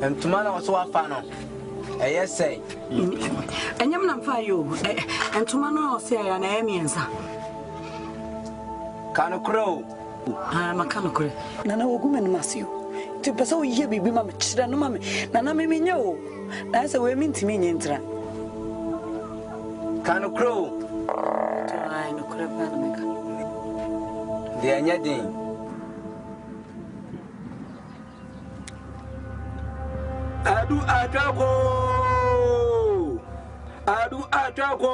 And tomorrow was so fun. Yes, say. And you're not for you. And tomorrow, say, and I am answer. Can crow. I am a canocre. Nana woman must you. To pursue ye be mamma, children, mammy. Nana me know. That's a women to me, Intra. Can crow. I know, Crabanameca. The Anyadin. Adu atako.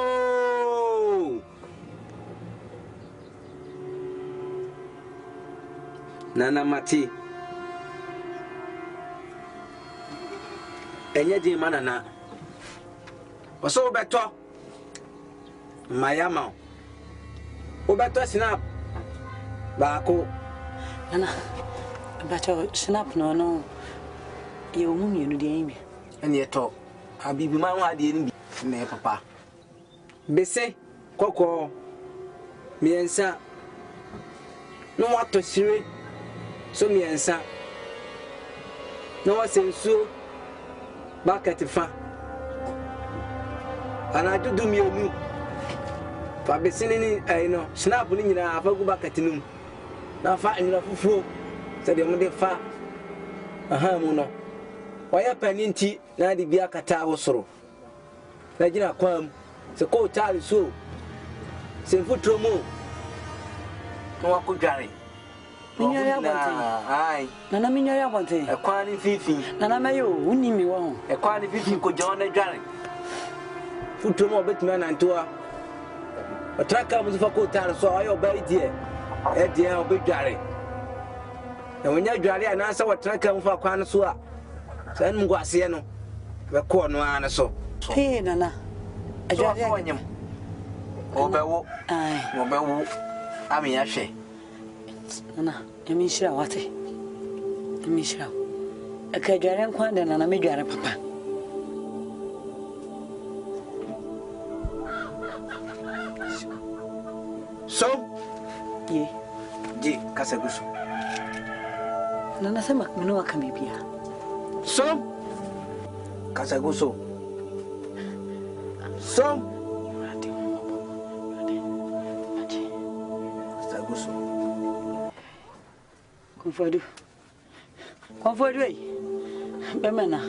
Nana Mati. Anyadin manana. Oso beto. Mayama. Obeto snap. Bako. Nana. Beto snap no. You mummy, you know, and yet, I'll be my one idea, papa. Besse, Coco, me and sir. No what to see, so me and sir. No one says so back at the farm. And I do me a new. For be singing, I know, snapping in a go back at noon. Now, fighting enough fool, said the Monday far. Aha, Muno. Why a penny na di bia kata wosoro na gina kwam se ko tali so se futro mo no akudware minyari abonte ai nana minyari abonte e kwani fifi nana mayo wuni mi wo e kwani fifi ko jona dware futro mo betuma na ntoa otraka mo fa ko tali so ayo ba idie e die obedware na wonya dware ana sa otraka mo fa kwan so a San Mguasiano, the corner and so. Hey, Nana. I just want him. Obewo, Obewo, I mean, Ashe. Nana, I mean, sure, what? I mean, sure. A Kajarian Quandon and a Major Papa. So, ye, Casaguso. Nana Samak Manoa can be here. So, Casaguso. So, Casaguso. Comfort. Comfort way. Bemana.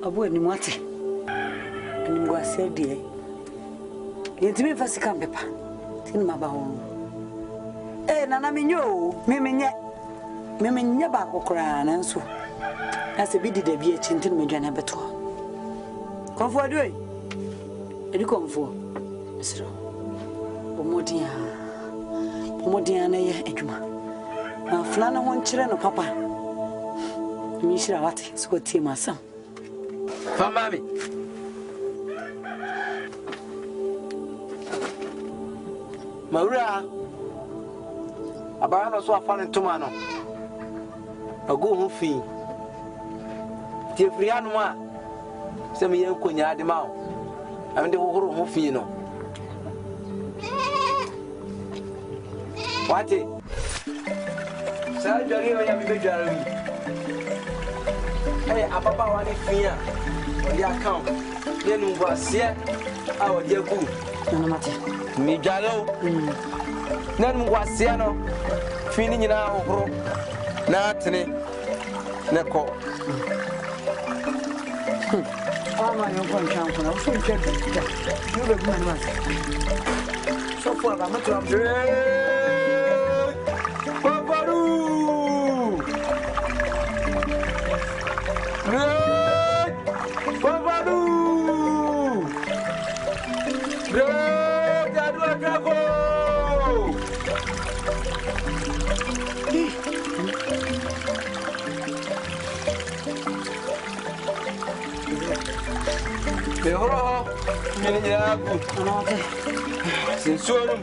Abu ni mwate. Ni mgwase die. Yentimi fasi kampepa. Tini mabaho. Nana minyo. Mimi nye ba kokra na nso. Ase bi dide bi echintin medwane beto. Konfo adoi. Edi konfo. Misro. Omodia na ye adwuma. Na flana ho nkyere no papa. Mi shira wate so tie masam. Fa mami. Maura. Abana so afane ntoma no. Ago ho fi. Tie friano a se me yen konya ade ma o. Ande hohoro ho fi no. Wate. Sa jori o ya mi be jari. Ababa wa ni fi a. O ya kan. Ye nu ngwasie a o je ku. Nana mate. Mi jalo. Nan ngwasie no. Fi ni nyina hohoro. Na tene neko ama yo kon chanko na so nche you be good man so for ba mato am Paparu Paparu Jadwa kako Behoro, menina ku. Anote. Sensorum.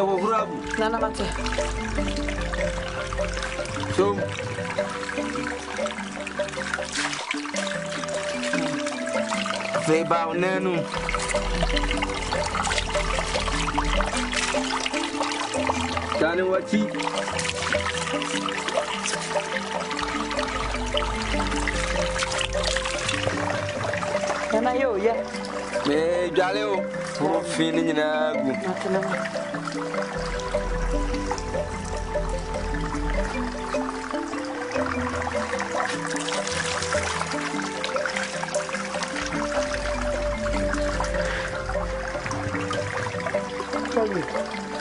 Wo burabu. Nana mate. Som. Say about Nanu. Johnny, what he? And I owe, yeah. Me, Jaleo, for feeling in a good.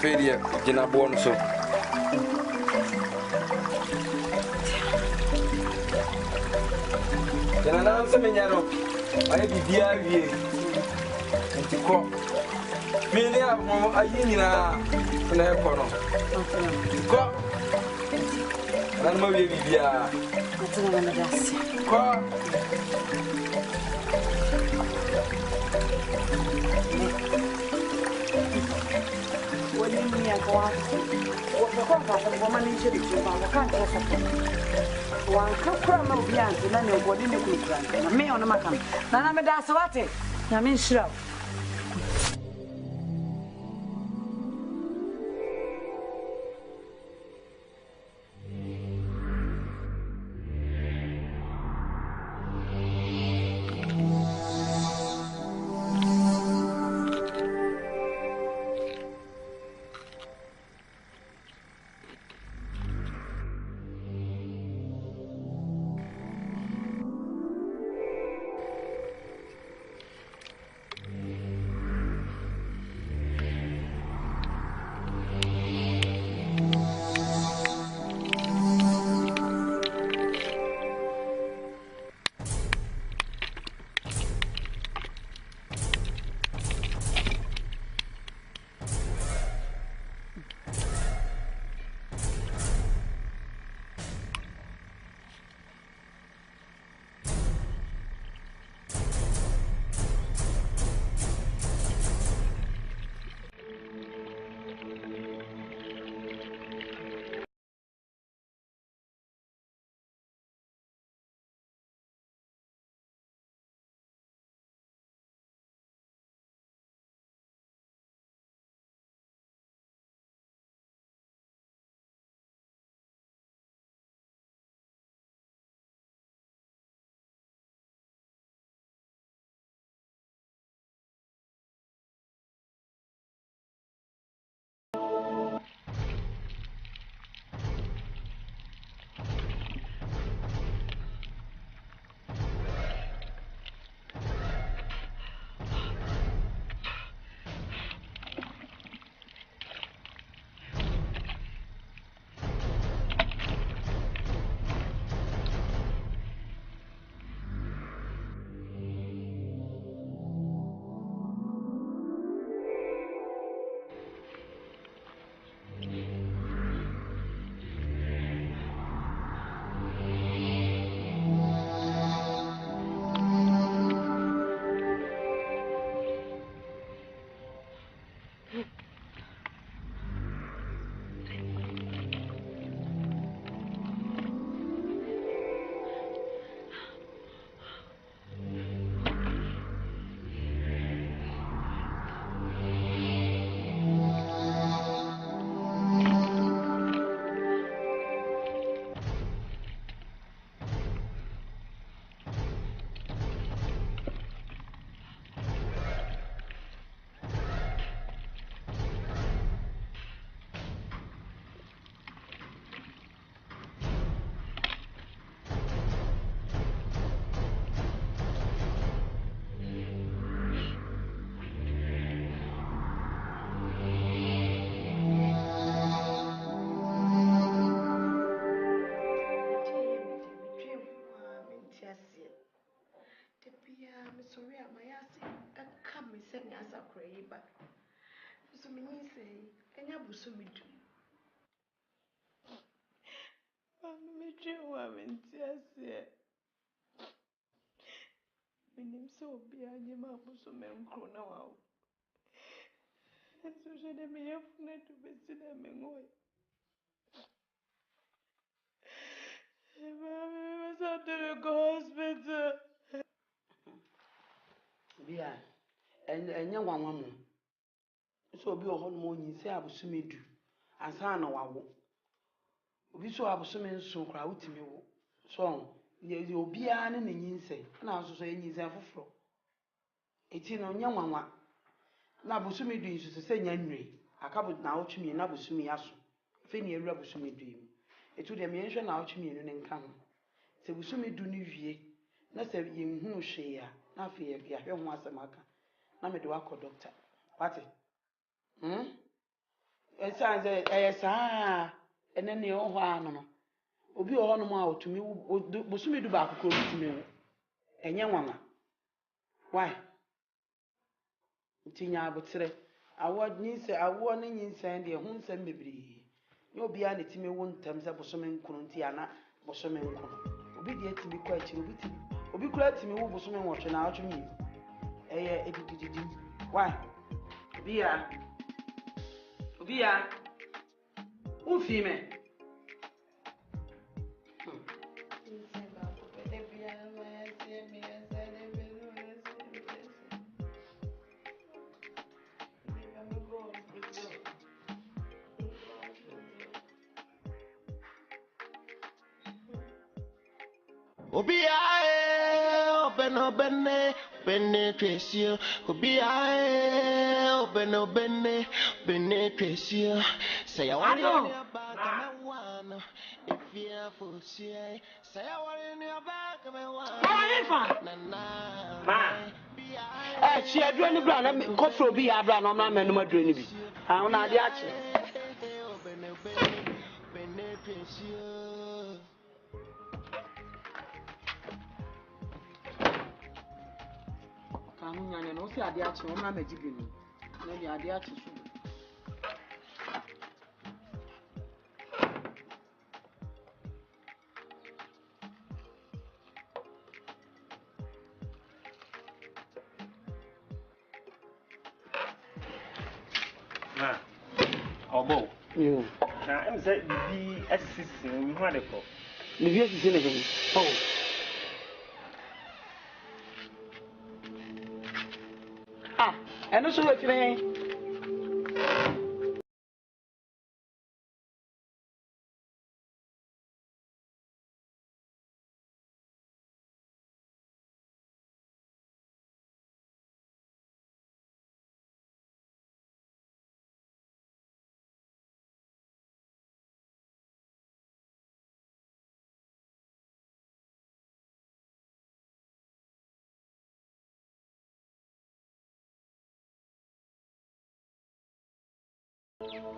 Failure, Jenna Bonso. Then announce a minano. I be dear here. And to call. Really, I in an airport. Go. And I'm maybe dear. Go. Woman in Chile, I can't trust her. One cook no beyond the name of what in the good me on the Macam. Nana Dasawati, I mean, shrub. Bia enya wanwa mo so obi o hono mo nyi se abosumedu ansa na wawo obi so abosome nso kra wutimi wo so ye obi a ne nyinse na asoso enyinse afoforo eti no nya wanwa na abosumedu nso se nya nwre akabo na otwimi na abosumi aso fe ne ewura abosumedu yi etu de me nhwe na otwimi no ne nka ho se abosumedu ni wie na se ye nhunu hwe ya na fe ye hwe ho asemaka na me de wakọ doctor pati esanze saa ene ne ho ano no obi ho no ma otumi bosumi du ba akụkọ otumi wo enye nwanwa why ntinya abotre award ni se awo ne nyinsa de ho nsem bebiri ye obi a ne timi wo ntam se bosome nkunu nti ana bosome nkunu obi de atimi kwa achi obi kura atimi wo bosome nwotwe na atwumi eye edididi why Obia ufime Obia bene tresio Obia bene tresio say I want you back and one if you for say I want you back and one ma she adro ni bra na kofro bi ya bra na o ma menu adro ni bi ha una ade ache bene tresio Kamunyane no si ade ache o ma magibi ni na di ade ache so Obo. Yo. Na em say bibi assisi we hu ade ko. Bibi assisi ne he. Oh. Ah, eno so we fire.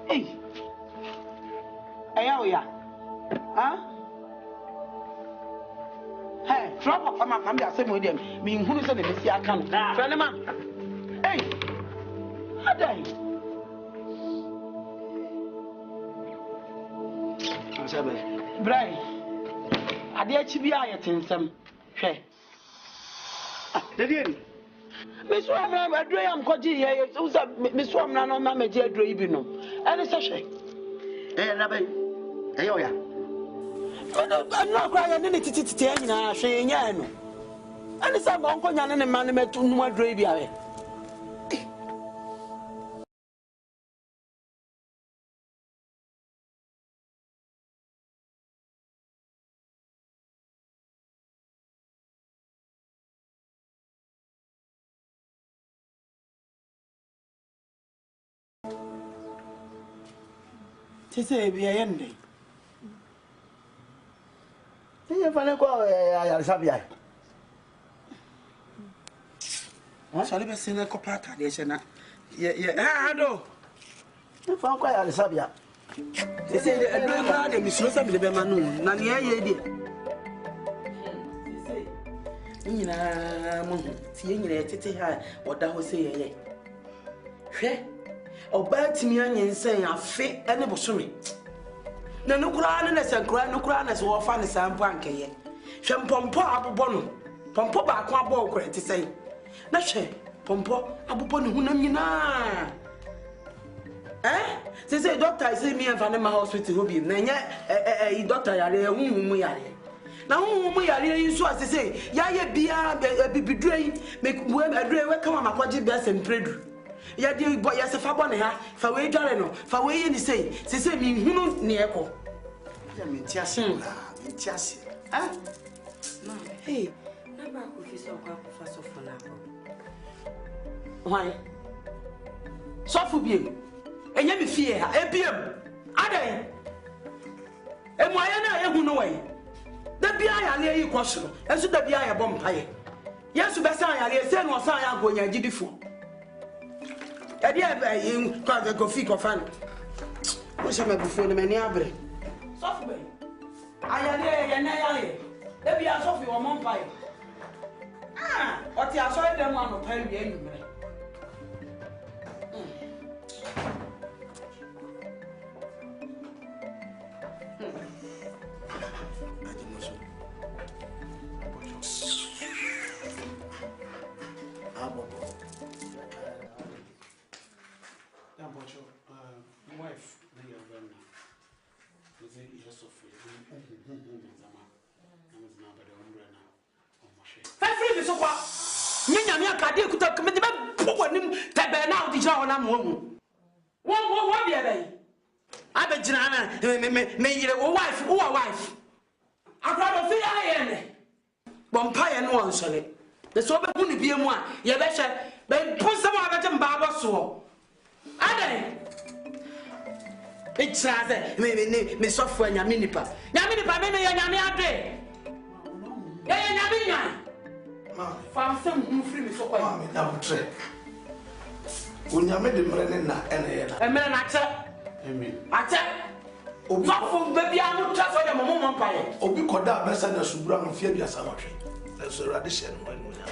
Hey. Ayaw ya. Ha? Hey, drop off am ya say mo dem. Me nhunu say na mesi aka no. Friend ma. Hey. Adai. Sabe. Brai. Ade achi bi ayetensem. Hwe. Dedi Me so amna adro yam koji ye usa me so amna no ma meje adro yi bi no. Ene se hwe. na be. Eyo ya. No cry ya ne tititi anyina hwe nya no. Ene se ba onkonya ne ma ne metu nu adro yi bi awe. Tise bi yende. Tinha falei com a sabia. So le be se na kopata de che na. Ado. Me fa kwa ya sabia. Tise de adro kwa de misuro sa bi be ma no. Na ne ye de. Tise. Nyina mo tie nyina tete ha oda ho se ye. Hwe. Oba timi anyensen afe ene bosome. Na nukura ne senkura nukura na so wofa ne sampo ankeye. Hwe mpompo abobọ no. Pompo ba akwa abo okure te sei. Na hwe pompo abobọ ne hunam nyina. Say doctor say me and Vanema hospital ho bi na nya doctor yare ehunmu yare. na wo yare yi so asese ya ye bia bibidure me adure we kama makwaje bia sempredu ya de boy ya se fa bo ne ha fa we dware no fa we ye ni sei sese mi hunu ne eko ya me tiase la me tiase ah no hey na ba ko fi so kwa fa so fo na ko why so fu biem enye mi fie ha ebiem adan emu aye na ye hunu wai da bia ya le yi kwosoro enso da bia ya bom paye yesu be san ya le se no san ya go nya gidifo e dia ba yi kwa go fi ko fan o se me bufo ne me ni abre sofu be aya le ye na ya le da bia sofu wo mom paye o ti aso e dem anu pa wi enumre wife na your friend is it yes of Fefri bi so kwa nyanya mi akade kuta keme de be powanim tebe na odi jira ona mo mu wo bi ebe abe jira na me yire wo wife akrado fi ya ye ne bompa ye no onsole de so be bu ni bie mu a ye be hye be ponse mo abeje mba aboso adan Ichaze me software nyame nipa me no ya nyame ade ya nyame nyan ma fam sem humfri me so kwa ma me na butre unyame de mre ne na ene na emre na che amen ache obi fo baby anu tra so de momo mpaye obi koda besa na subura mo fie biasa matwe na so rade hye no enu nya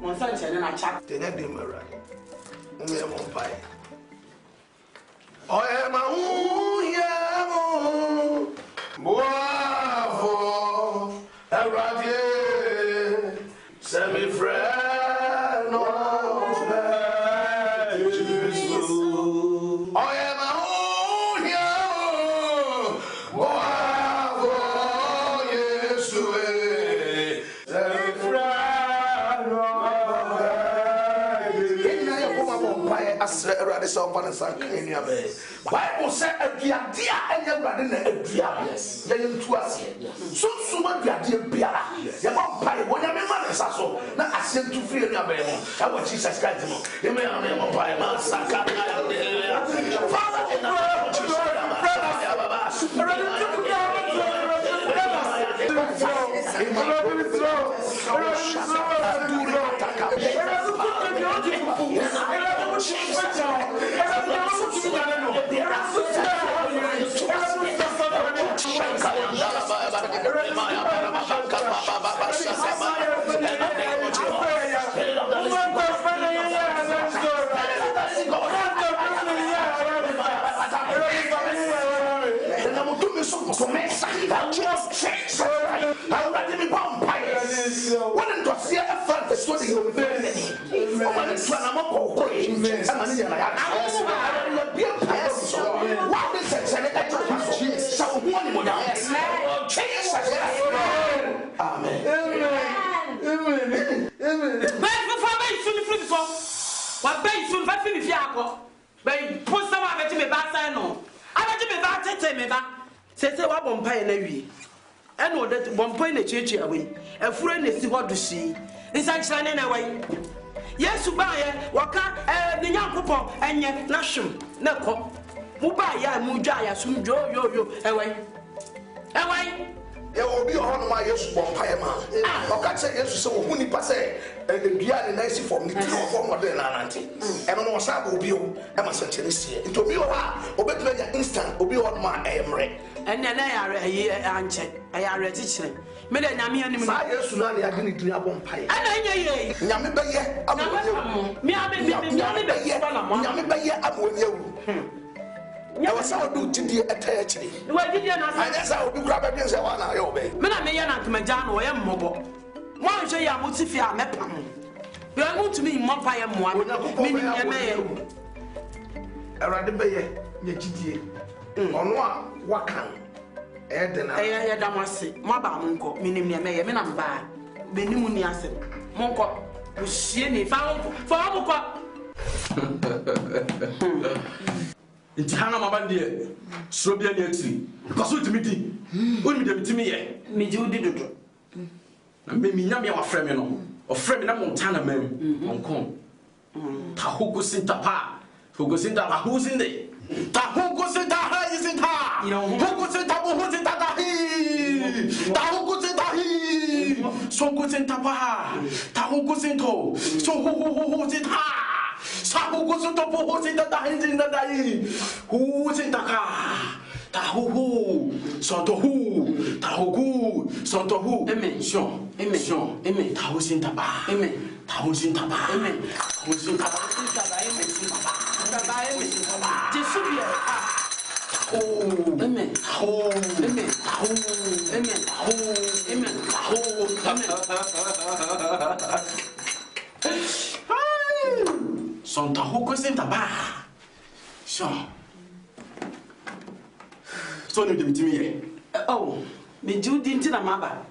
mon san che na cha tenya de mra ne mo mpaye oye ma uya mo boafo erade semi friend no Jesus oye ma uya boafo Yesu semi friend no asre erade so mfa san kan ni abe Bible say aduade a enya erade na adua yes ya yentu ase sunsun aduade biara ya ba pai wonya me ma nsa so na asentu free ni abe mo e wa Jesus Christ mo ye me am mo pai ma saka Father in the name of Jesus ya baba Começa a just already me vampire. When to see a fan the story you be when to na mo ko e ama ni na ya I be a what is it say that to so who ni mo down Jesus amen amen but for me soon free so what be soon fa fi mi fi akọ be post am abeti me ba sai no abeti me ba tete me ba sese wa bompa na wie ene o de bompa na cheche awe afuro na si hodo si nsa kira na wai Yesu ba ye waka ne nyankopon enye na hwem na kọ mu ba ya mu dwa ya sum jo yo ewai ya obi ho no ma Yesu bompa ye ma o ka che Yesu se wo huni pa se dua ne na si form ni ti form mo de na nanti eno no sa ba obi o e ma se chere sie nti obi o ha obetuma ya instant obi ho no ma emre ene na ya re anche ya re ti kire me de nyame anim sa Yesu na ya de ni dua bompa ye ana nya ye nyame be ye amo mi nyame be ye amu I was out to the attachment. Why did you not? I guess I would be grabbing and say, "One, I obey." Men, I may not my John or M. Mobile. One say, I would see if I met them. You are going to me, Mompire, meaning a mayor. I rather be a GT. On what can Edena. Eh damase. Mo ba mo nko. Minim ne me ye me na mba. Benimu ni asem. Mo nko. Wo hie ni fa mo ko. Nti hana mabande suro bia ni atiri. Because what me di? Oni me dem ye. Me ji udi dodo. Na me nyame wa frɛ me no. O frɛ me na Montana mam. Onkon. Ta hugo sinta pa. Hugo sinta la huzinde. Ta hugo sinta ha yisinta. Hugo sinta bo huzinta da hi. Ta hugo sinta hi. So hugo sinta pa. Ta hugo sinto. So hu sinta. Sa hugo sinto bo huzinta da hinzinda da hi. Hu sinta ka. Ta hu. Santo hu. Ta hugo. Santo hu. Amen. Sion. Amen. Sion. Amen. Ta hu sinta pa. Amen. Thousand taba. Amen. Thousand taba. Jesu bia. Oh. Amen. Oh. Amen. Oh. Amen. Oh. Amen. Amen. Santa Hugo Sintaba. Sean. So you did me. Oh, me do didn't na maba.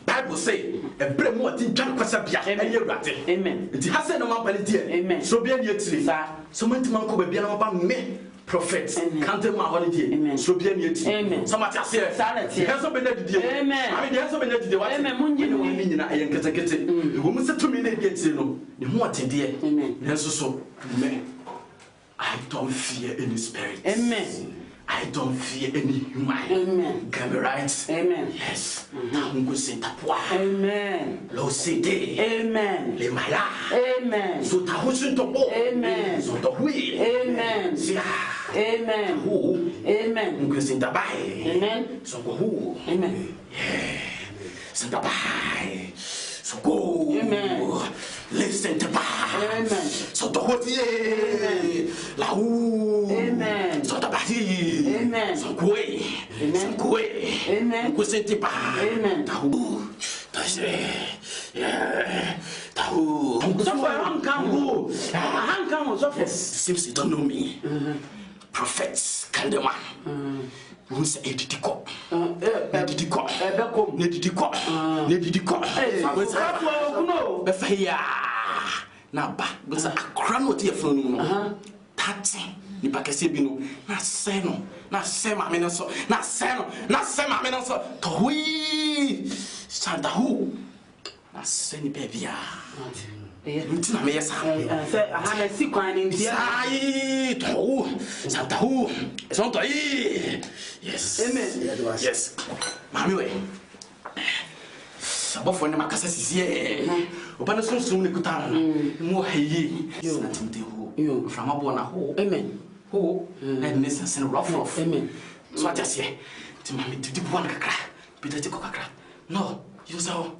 Bible say a bread more than John Quasabia and you're right. Amen. It has no man dear. Amen. So be a tree. So many man could be about me. Prophets can't take my holiday. Amen. So be a amen. So much as here. He has so many dear. Amen. I mean, he has so many dear. Amen. Munji, I am getting it. The woman said to me, they get no. The more dear. Amen. Yes, so me. I don't fear any spirit. Amen. I don't fear any human. Amen. Can be right? Amen. Yes. Amen. Lo city. Amen. Le maya. Amen. So tahusin to bo. Amen. So to hui. Amen. Sia. Amen. Hu. Amen. Ungusin tabai. Amen. So go hu. Amen. Yeah. Santabai. So go. Amen. Listen to Amen. So to hui. Amen. La hu. Amen. So tabai. Amen. So go. Amen. Go. Amen. Ungusin tabai. Amen. Tahu. Yeah. Tahu. Tahu. Seems you don't know me. Prophets, Kandema. Who say Edidiko? Edidiko. Edidiko. Edidiko. Befaya. Now, but a crown with your phone. Tatting. Ni pakesi binu na seno na sema menso na seno na sema menso tohui santa hu na seni bebia ntina me yesa say ahana si kwan ndia ai tohu santa hu sonto yi yes amen yes mami we abofo ne makasa sisie oba na sunsun ne kuta mo hayi na timte hu yo frama bo na ho amen ho and necessary rough amen so what just here ti mami ti bu wan kakra bi da ti ko kakra no you so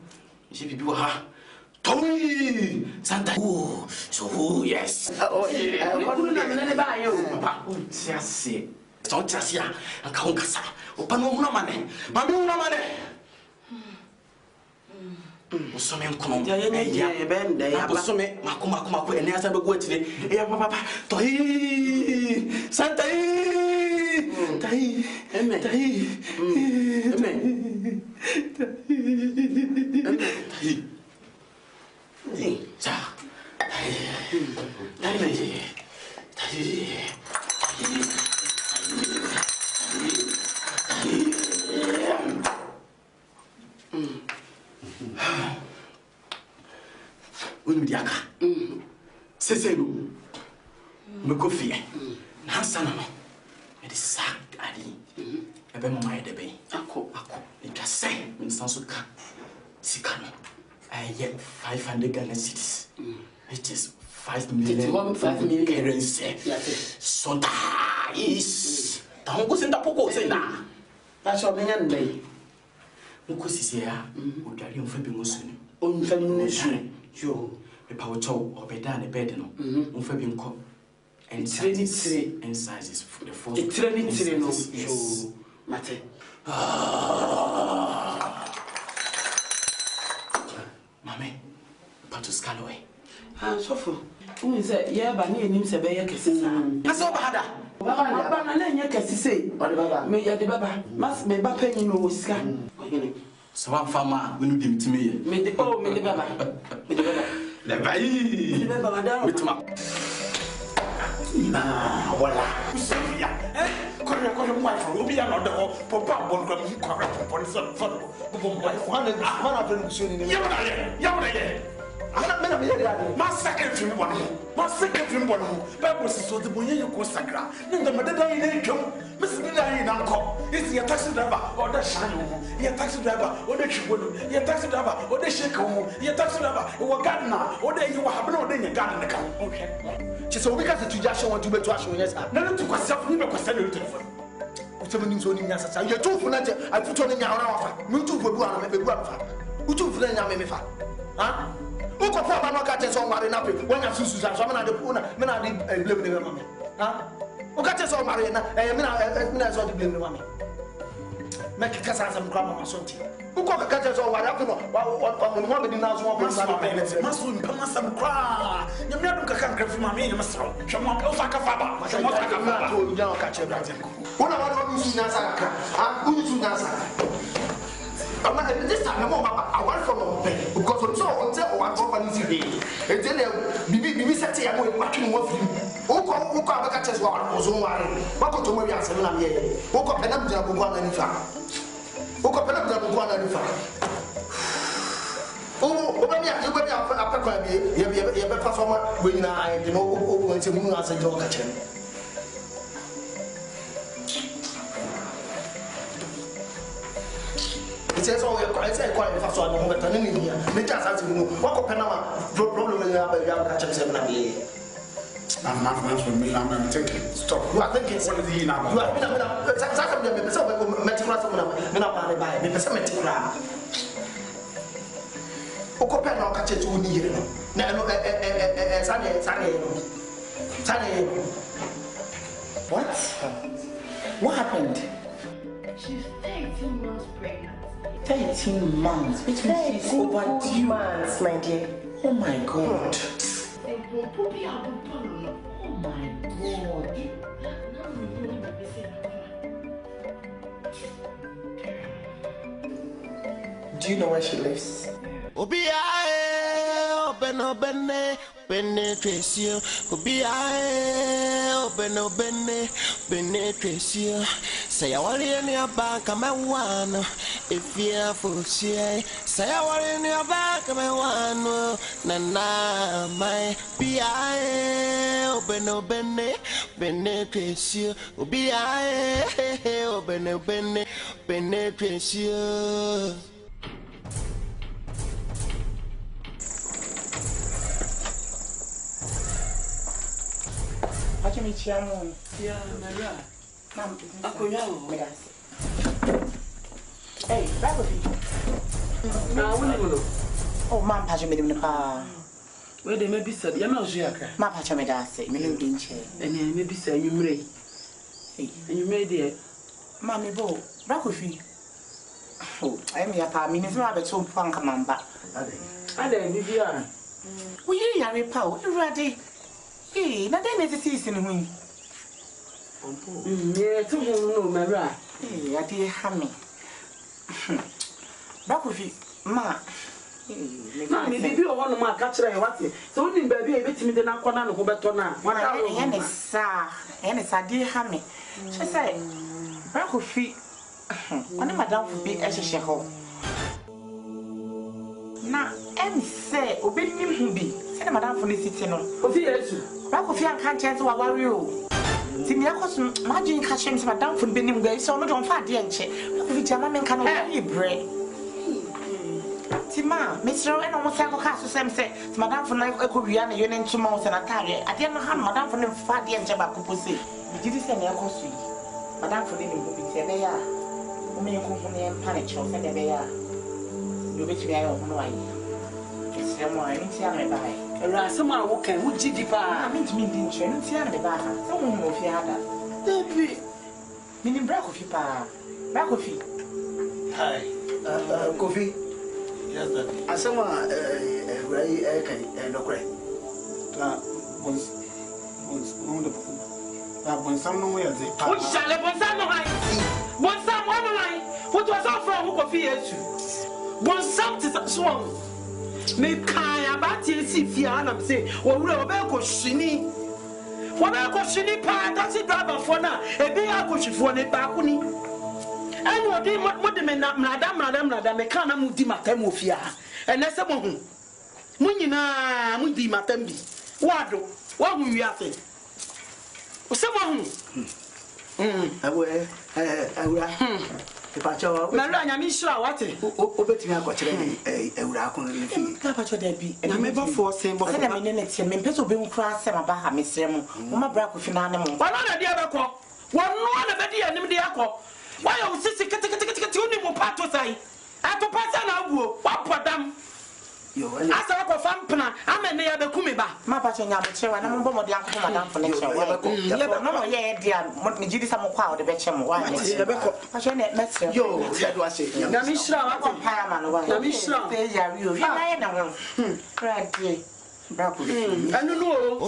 je bibi wa ha toy santa so yes oh ko na me ne ba yo papa o ti ase so ti ase a ka on kasa opa no mu na mane mami mu na mane Usome nkono ya bende ya usome makoma ene asa be gwatire ya papa toyi santa yi tai amen tai amen tai ja Undiaka. Seselu. Mekofie. Na sana no. E de sak adi. Ebe mo mai de be. Ako. E twa se, me sanso ka. Sika no. Aye 500 Ghana cedis. It is 5 million. 5 million currency. So that is. Ta hongo senta poko senda. Ta so menya ndai. Muko sisia, odari on fa bi musuni. On fa bi musuni. Yo. Me pa wo chow obeda na bed no. On fa bi nko. And three and sizes for the four. Three no. Yo. Mate. Mame. Pato scalaway. Ah, so for. Who is that? Yeah, but near him se be ya kese sa. Asa ba hada. Baba na lenye kesise. Me ya de baba. Mas me ba penyi no osika. So one farmer when you give to me. Me de baba. Me de baba. Le bayi. Me de baba da. Bitma. Na wala. Usifia. Kore mo wife obi ya no de ho. Papa bon kwa mi kwa papa ni so fo. Bo mo wife. Mana friend kusuni ni. Ya ye. Ana mena me ya de. Ma second film bono. Bible says so the boy you go sakra. Nda madada yi na twam. Mesi ni na yi na nko. Isi ya taxi driver or the shine wo. Ya taxi driver or the chibolo. Ya taxi driver or the shake wo. Ya taxi driver wo gardener or the you have no dey garden ka. Okay. She say we ka se tuja she want to be to asho yes. Na no to kwasa ni be kwasa na telephone. Uche ni so ni nya sasa. Ya to fu na je afuto ni nya ora wafa. Mi to fu bu ana me be bu afa. Uche fu na nya me fa. Ha? Uko kwa bano kate so mari na pe wanya susu so me na de una me na de blame ne mama ha ukate so mari na me na so de blame ne mama me ke kasa sam kwa mama so nti uko kate so mari akono wa mo be di na so wa be maso mpa masam kwa nyame adu kaka nkrafi mama ye masro hwemo o fa ka fa ba hwemo fa ka fa ba to nya ka che bra tenko una wa do su na sa ka ha unsu na sa this time I want from because until one company is here. And then Bibi said, I want to watch you more film. Who come back at us while I was on worry. What could you have said? Who come pen up the Abuan and Fa? Who come pen up the Abuan and Fa? Oh, when you have a performer when I know when you move as a dog at him. Says all your quite fast on the turning in here. They just ask you what Panama problem in your catch 7 years. I'm not from me, I'm thinking. Stop. You are thinking, what is he now? You have been a What happened? She's 13 months pregnant. 13 months, which means she's overdue. Months, my dear. Oh my God. Oh my God. Do you know where she lives? Penetration, penetration. Say I want in your back, I'm one. If you're for say I want in your back, I'm one. Nana, my PI, open, penetration, open, penetration. How can we cheer on? Yeah, Maria. Ma'am, hey, that would be. Oh, Ma'am, Pacha made him the pa. Where they may be said, you're not sure. Ma Pacha made us say, Milling Dinche, and you may be saying you may. And you made it. Mammy Bo, Bracofi. Oh, I am your pa, means rather so fun come on back. I didn't be here. We are a pow, ready. Hey, now then it's a season wing. Yeah, to no, Mara. Hey, I dear hammy. Bracofi, ma. Mammy, baby, or one of my catcher, what it? So, didn't baby a bit timid and I can't go back to now. What I and it's a dear hammy. She said, Bracofi, one of my down for be as a sheho. Now, and say, obey him who be. Said Madame for the city. Bracofi can't tell to our you. Timiacos, imagine catching Madame for being gay, so not on fat the enche. Which a man can eat bread. Tima, Mr. and almost have a castle, Sam said, Madame for like a Korean union 2 months and a target. I didn't know how Madame for them fat the enche pussy. Did you send me a costume? Madame for living will be there. They are. Women who and panic shows and they are. You bet me I don't know why. It's someone I didn't tell me by. Someone who can, would you I mean to me, didn't you? Didn't tell me by her. Someone of your other. Debbie. Meaning Bracofi, pa. Bracofi. Hi, coffee. Yes, that. As someone, very no great. Once, wonderful. Bonsam no way. Which shall a Bonsam no high? Bonsam one line. What was our from who could fear you? Bonsam to that swan. Make kind about you see Fiana say, or we'll go shiny. What I go shiny pie, that's it, driver for now. A big akush for the balcony. And what they what the men, Madame, me can't move the matemofia. And that's a woman. Munina, Mundi Matembi. What will you have? Someone. I will. If I show up, I'm sure what it over me. I got a baby. And I never force him, but I mean, it's him. Peso being cross him about Miss Remo. My brother with an animal. Why not the other call? One more of the enemy, the alcohol. Why are you sitting to part to say? I to pass an hour. What put them? I saw a fan, I'm a near the Kumiba. My patron, I'm sure I'm a bomb of the uncle, madame, for next year. No, yeah, dear, what me do some crowd, the bedroom. Why? I shall not mess you. That was it. I'm sure I'm a fireman. I'm sure they are you. I know. Right. I don't know.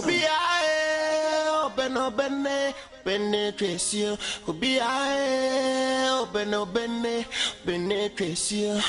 Open, penetration. Be I open, penetration.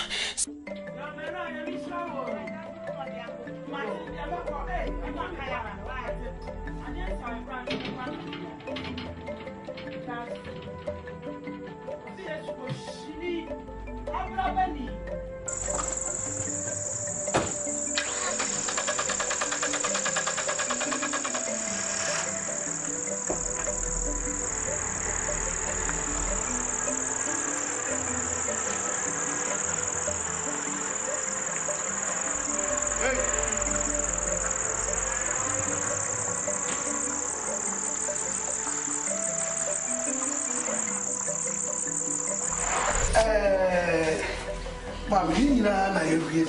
Na every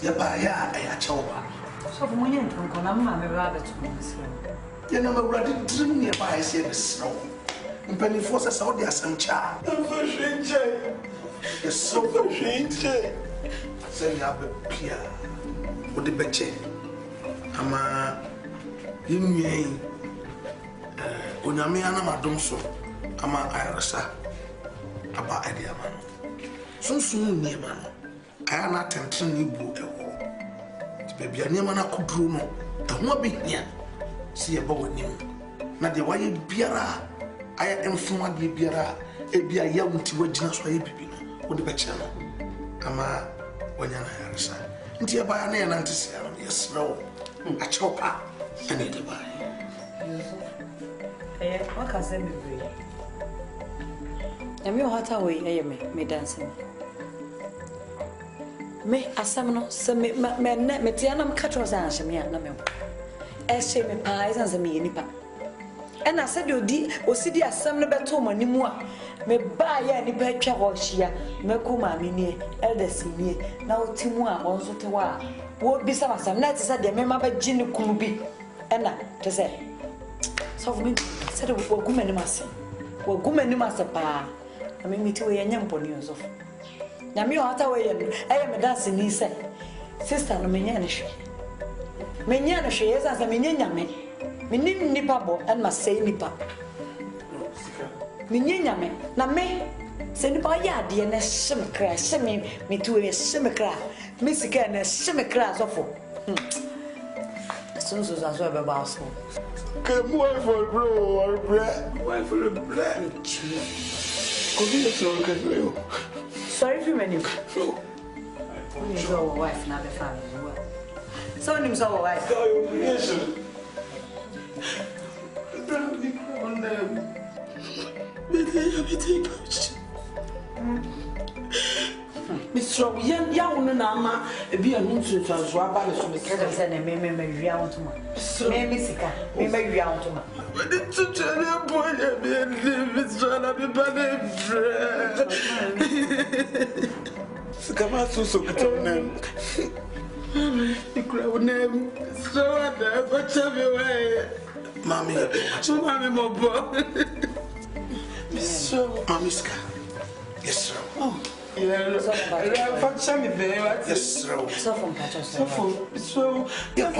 ya ba ya chowa so for me nko na mama me ba beto mo se ya na mawrade dream ne ba ese ne sro mpani force sa odi asamcha ya so shinche se ya be pia odi beche ama yinwen onyame ana madom so ama ayarsa aba ade ama no sunsun niema no aya na tenten ni bu ewo ti bebia niema na koduro no eho abehia si ye ba wonim na de waye biara aya emfo ade biara ebia ya wunti wagina so aye bibi no wode be kire no ama wanya na yarisa nti e ba ya na ya nante sia no yesro a chopa ane de ba waka se me bre Yami hata we me dancing. Me asam no se me tiana me catch was an shamia na me. E she me pa is an me nipa. E na se de odi osidi asam no beto mo nimu a me ba ya ni ba twa ho hia me ko ma me nie elders nie na otimu a won so te wa wo bisa asam na te se de me ma ba gini kunu bi e na te se so for me se de wo gumani mase pa I mean, me too, a young pony of. Yami, what away, I am a dancing, he said. Sister, no minianish. Minianish is as a miniame. Minin nipabo and must say nipa. Miniame, na me. Send by ya, dear, and a shimmer, semi me to a shimmer, Missica and a shimmer crass of. As soon as I saw a boss. Come on for bro or bread. Why for the bread? Sorry for many. He's our wife, not the family. So, name's our wife. Mr. Young Nama, be a nuisance as well. I said, I may be out to my Messica, may be out to my. But it's a channel boy, it's trying to be bad. Come out so good name. The crowd name, so but tell me why. Mammy, my boy. Mamiska. Yes, sir. Oh, Function me there. Yes, sir. So from Pacho. So, yeah,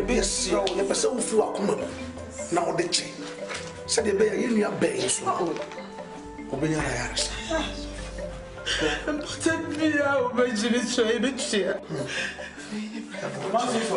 yes, sir. The person who flew up now the chain. Said the bear, you are bear. So, obey your eyes. Take me out, Benjamin. So, a bit here. What is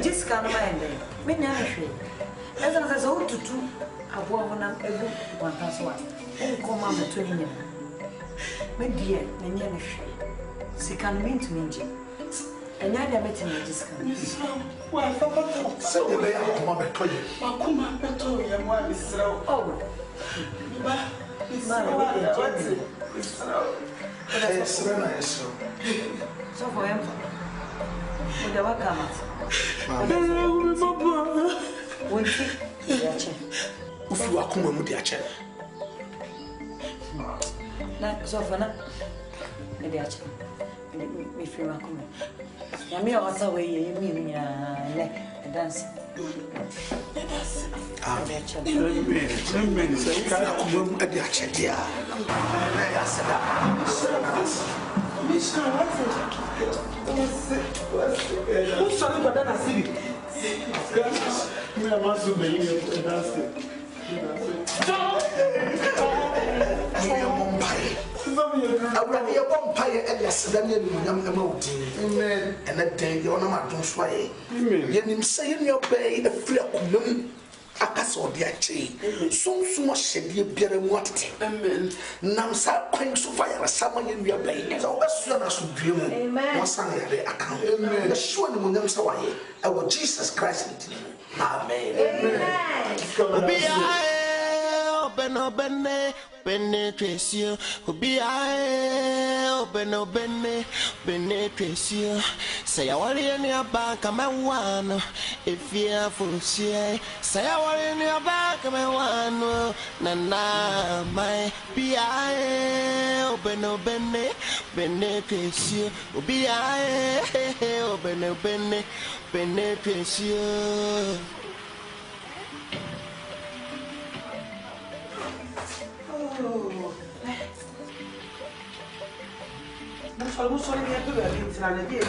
just can't mind it. Me never feel. As I was old to two, I wore one up every 1,000. Oh, come on, the 20. My dear, my near she can mean to me. And I never met him in this country. Well, Said the bear, come on, I you. Come on, and one is slow. Oh, so for him, with the welcome. Won't you? If you are coming with your chair. So for now, maybe I check. Me free my comment. I mean, also way you mean neck dance. Already a vampire and yes, then young emoting. Amen. And that day you're not don't sway. Amen. Yen saying your bay the free of a castle dear chain. So much said you bear and what. Amen. Now, sir, quite so fire, someone in your bay. So as soon as you dream, amen. Son, Akan. Amen. The sure the moon away. Our Jesus Christ. Amen. Amen. Penetration, be I open, penetration. Say, I want in your back, I'm a one. If you are full, say, I want in your back, I'm a one. Nana, my be I open, penetration, be I open, penetration. I'm sorry, I have to go again.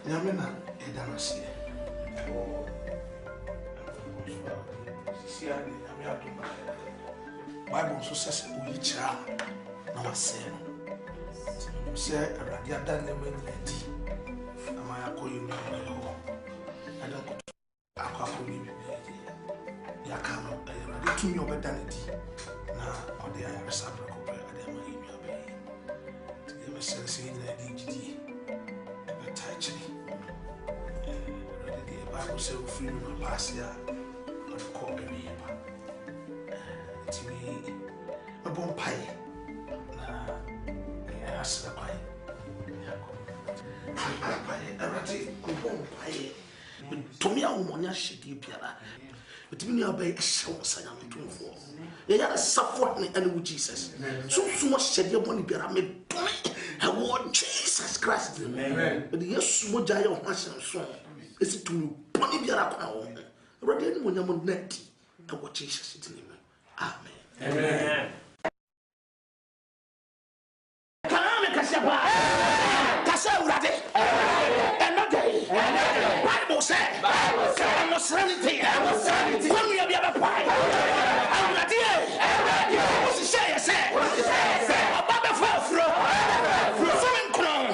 Yamina, Edanasi. Bible also says, "We child, no say." Say, "Radia done the many tea." Am I a calling you? I don't go to a couple of Yakan, I ready to your bedanity. Now, or the I reciprocal prayer at the money you obey. To give a sense in the DGD, a touch me. The Bible says, "Free my pass here, or the call me." To me, a bomb pie. Yes, the pie. To me, I want to shit you, Piana. But me, I'll be a show, say I'm doing for. You got a support me and Jesus. So much said your money, but I made I want Jesus Christ. Amen. But yes, what I want my son. Is it to me? Bonnie, be a ready when you're on net. I want Jesus in him. Amen. Amen. Bible said, I'm serenity. When we have a pie, I'm ready. What's the say? A Baba Fro, Foreign Crown,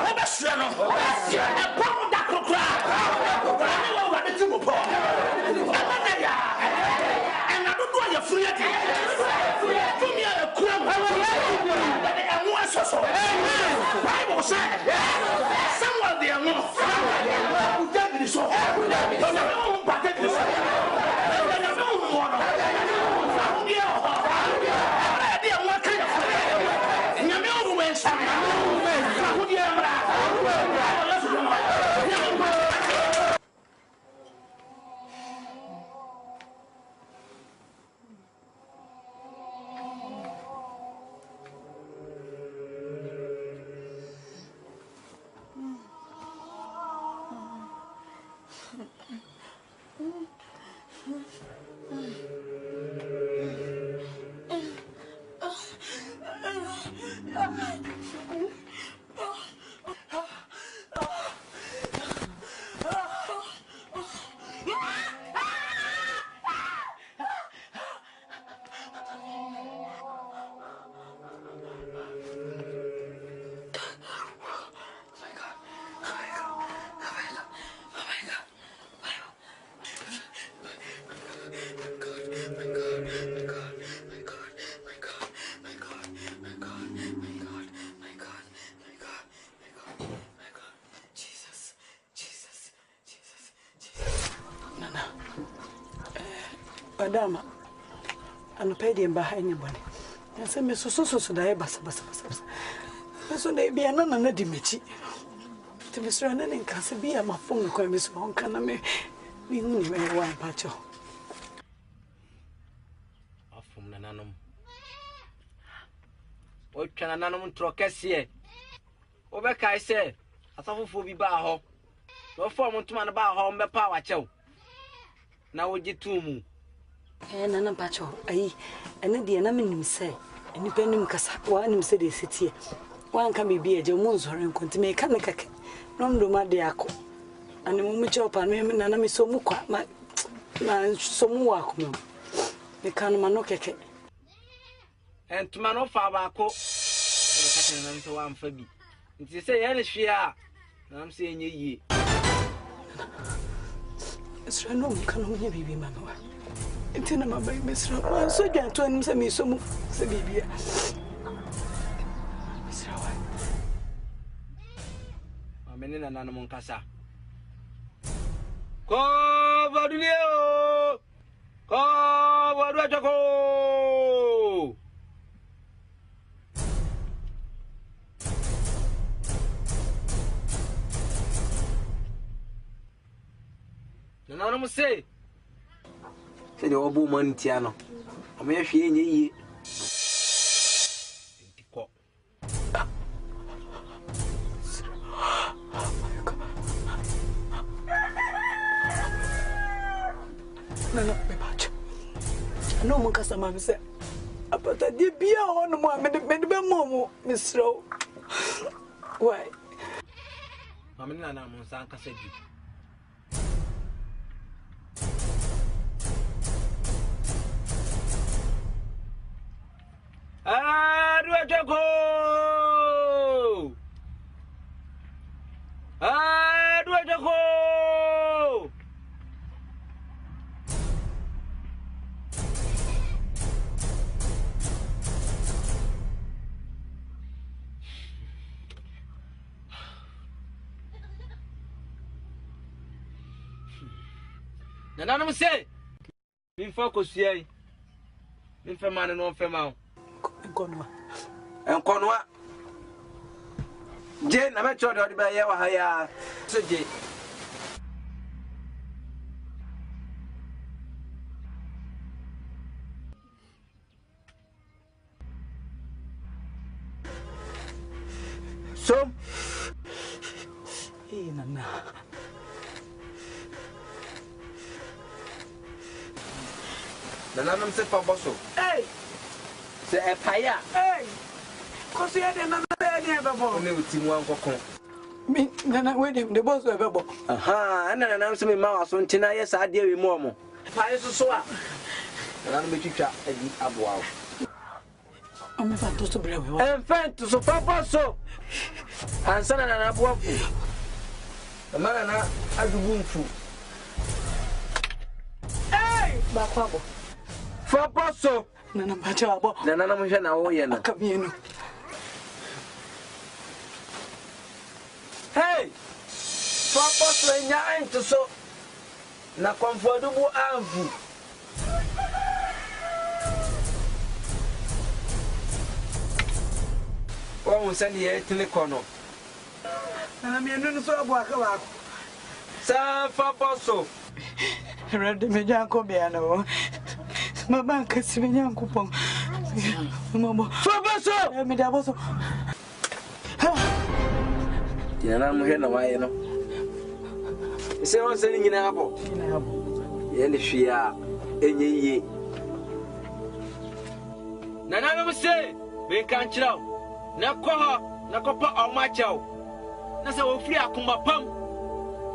Obestrano, a pound that could cry. I know what the two and I don't know your free. say, someone there more. Who tell me so? Madam, I'm paid in behind anybody. And say, Miss So die basa. So they be another dimichi. To Mr. Annan and Cassabia, my phone call Miss Wong can me one patcho. Off from the nanum. What can a nanum trocassie? Overka, I say, I thought for be bar. No form to man about home, the power chow. Now would you two? Nana Pacho, and the enemy say, and depending one him said, sit here. One can be a Jones or in Continue Kanaka, non do Madiaco, and the moment chop and women and me so much, my so more. The can manokeke. And to man of Fabaco, and to one for me. If you say any share, I'm saying ye. It's no can only be mamma. Intina my baby, Mr. So gentle and send me some baby. I'm in an animal casa. Cover you! Cover go! The animal say. Say the old woman Tiano. I may have ye. No one customer said, but I did be on one minute, Momo, Miss Rowe. Why? I'm in an amon Sanka said you. Go! Nana me say, me focus here. Me fema no fema. Enkonwa. Je na me chodo de ba ye wa ha ya. So je. So Nana. Nana me say for bosso. Hey! Say e paya. Hey! Cause you had another idea before. Me with him one kokon. Me Nana with him the boss ever. Aha, and Nana say me ma so ntina yes ade we mo mo. Paya so a. Nana me twitwa adi aboa. I'm a fan to brave. En fan to so for bosso. Ansa Nana aboa fu. Nana adubu mfu. Hey! Bakwabo. For bosso. Nana Pachabo. Nana mo hwe na wo ye no. Kamino. nya ento so na comfortable amfu wa unsani yetini kono na mi enu so abo aka ba sa fa boso rede me janko bia no mama kasi me janko pon mama fa boso me da boso Tina mo he na waye no se won se nyina abo ye ne hwia enye yie nana no se me kan kiraw na ko ho na ko pa oma chaw na se wo firi akoma pam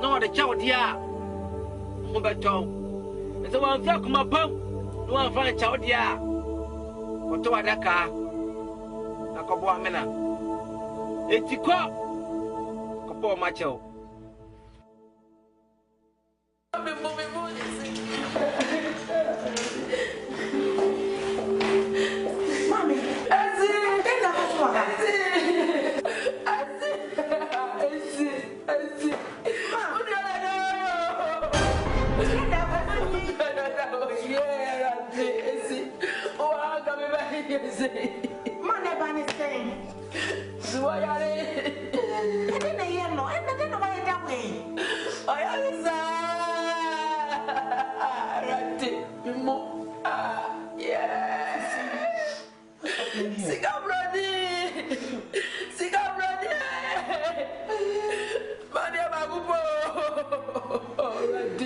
na wo de chaw dia mo beto na se wo firi akoma pam no wo fa chaw dia ko to wadaka na ko bo amena etiko ko pa oma chaw Mami,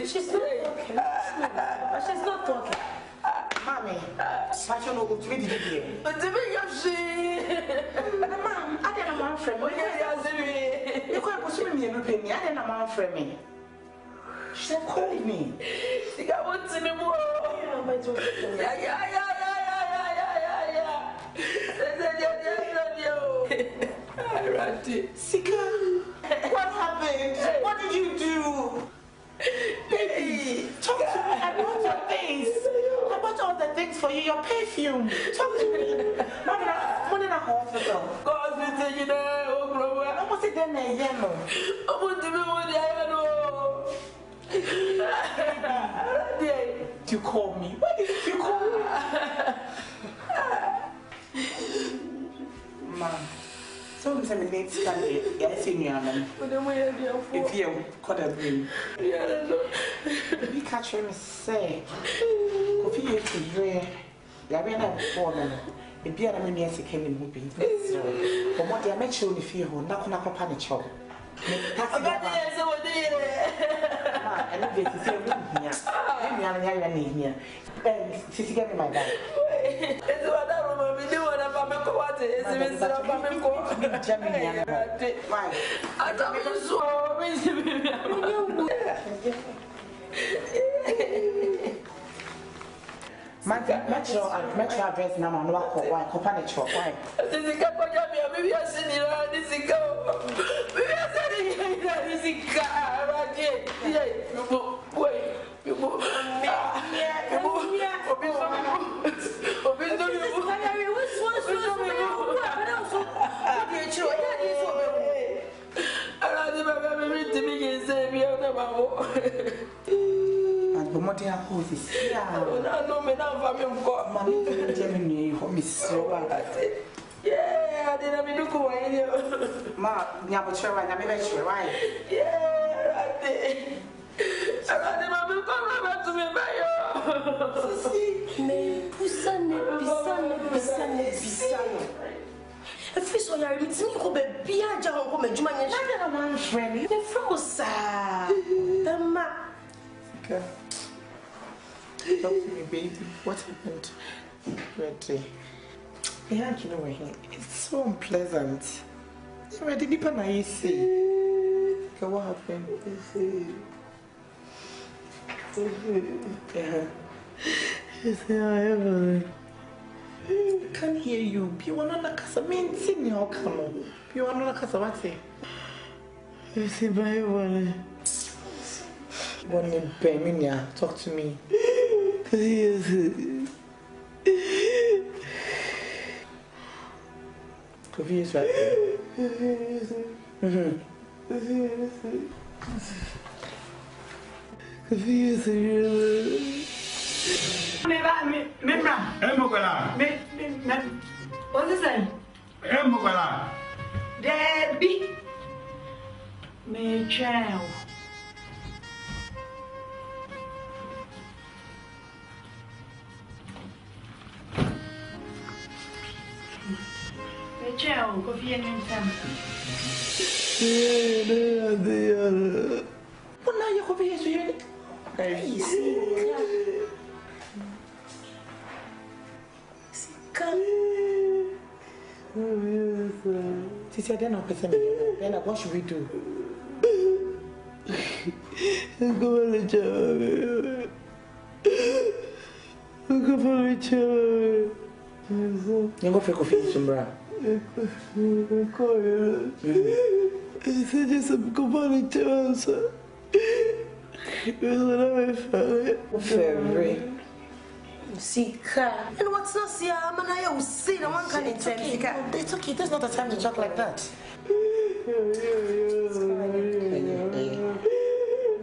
she's not talking. Mommy, I don't know what to be doing. But to me, Mom, I didn't want from me. You can't pursue me and repay me. I didn't want from me. She said, call me. You got what to me more. Sika, what happened? What did you do? Baby, talk to me. I bought your things. I bought all the things for you. Your perfume. Talk to me. More than a hospital. God, me take you there. Oh, bro. I almost said then I yellow. I want to be with you. You call me. Why did you call me? Mom. So I'm saying it's funny. Yes, in your name. If you could have been, we catch him say, "Coffee is to drink." You are not born. If you are not near second in moving, but what I met you if you who knock on a company chop. And if this is your room here, I'm here. Sissy, get me my bag. It's what I remember doing. Metro address now on why company chop why this is maybe I send you this is go maybe I send you this is car What are hoses? No, me now for me go. Mommy, Germany, you me so yeah, I didn't mean to go in. Ma, never sure I never sure why. Yeah, right there. I never come back to me by you. See, me pusane. If you saw your meeting, you could be a job of a German. I don't want friend. You froze, the ma. Talk to me, baby. What happened? Yeah, you know, it's so unpleasant. I didn't even know you see. Okay, what happened? I can't hear you. You want to casa menting your canoe. You want to casa what say? You see, my one. One in Peminia, talk to me. Yes. Coffee is right. What's this saying? Debbie. Me chow. Me chow. Coffee and something. What now? Your coffee is here. Titi, I don't know what should we do? Go on the job. Go for the job. You go for coffee, Sumbra. I said, just go for the job, sir. Very. Sika. And what's not see? I'm an see no one can It's okay. There's not a time to talk like that.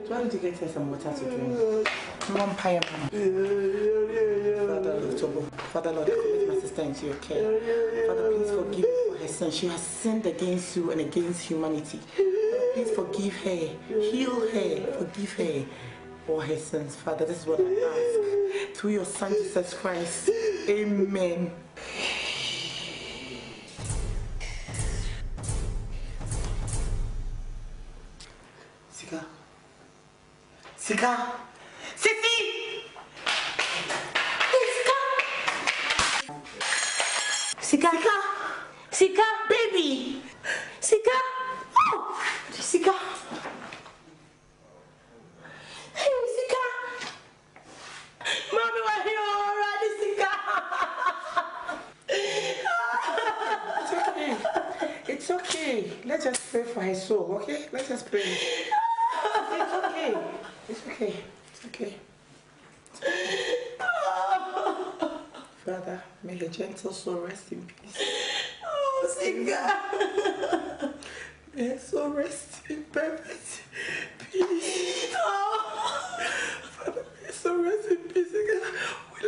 Trying to get her some water to drink. Mom, pie, Father Lord, I commit my sister into your care. Father, please forgive her for her sin. She has sinned against you and against humanity. Father, please forgive her, heal her, forgive her for her sins. Father, this is what I ask. Through your Son, Jesus Christ. Amen. Sika. Sika. Sissy! Sika. Sika, baby. Sika. Oh, Sika. Hey, Sika. Mommy, we're here already, Sika. It's okay. Let's just pray for her soul, okay? Let's just pray. It's okay. It's okay. It's okay. Father, may her gentle soul rest in peace. Oh, Sika. May her soul rest in perfect peace. Father, may her soul rest in peace. We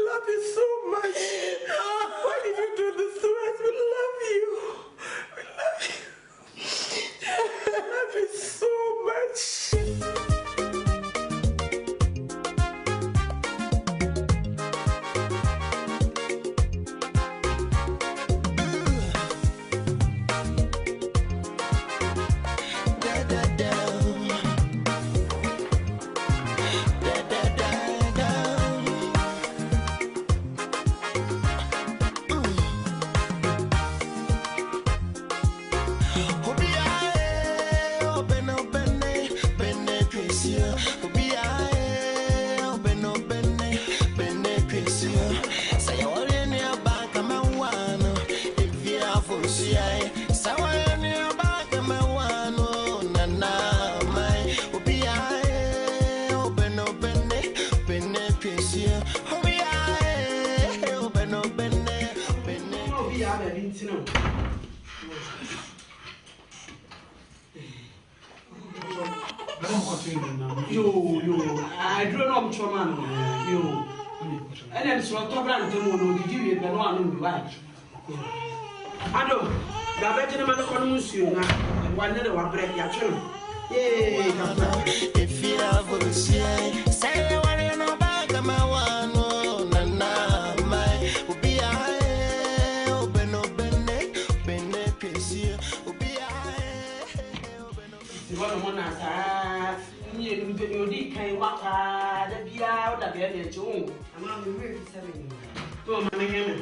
love you so much. Why did you do this to us? We love you. We love you. We love you so much. I don't know which one. You. And then so to brand to no did you be no one be right. I don't. The better man ko no musuo na one na wa break ya chiro. If you have a say you want to know back my one na na my ubi ae open pesi ubi ae open what mo na sa ni odi kan waka da bia o da bia de chu ama me we fi 7 to ma me heme